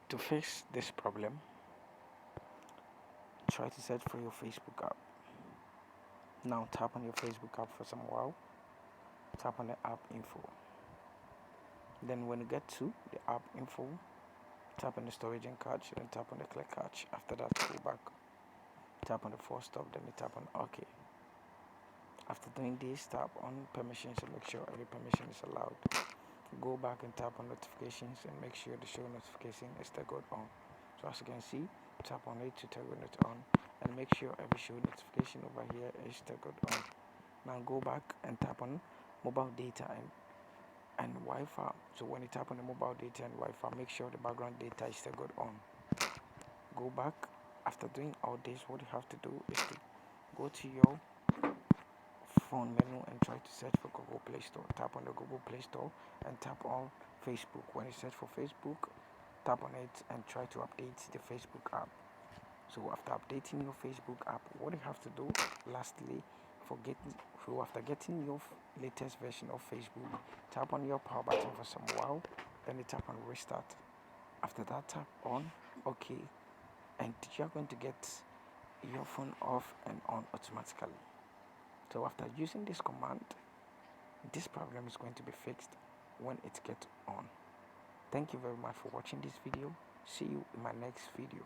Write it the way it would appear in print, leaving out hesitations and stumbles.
To fix this problem, try to search for your Facebook app. Now tap on your Facebook app for some while. Tap on the app info. Then when you get to the app info, tap on the storage and cache, then tap on the clear cache. After that, go back. Tap on the force stop, then you tap on OK. After doing this, tap on permissions and make sure every permission is allowed. Go back and tap on notifications and make sure the show notification is toggled on. So as you can see, tap on it to toggle it on and make sure every show notification over here is toggled on. Now go back and tap on mobile data and Wi-Fi. So when you tap on the mobile data and Wi-Fi, make sure the background data is toggled on. Go back. After doing all this, what you have to do is to go to your phone menu and try to search for Google Play Store. Tap on the Google Play Store and tap on Facebook. When you search for Facebook, tap on it and try to update the Facebook app. So after updating your Facebook app, what you have to do lastly, after getting your latest version of Facebook, tap on your power button for some while, then you tap on restart. After that, tap on OK, and you're going to get your phone off and on automatically. So after using this command, this problem is going to be fixed when it gets on. Thank you very much for watching this video. See you in my next video.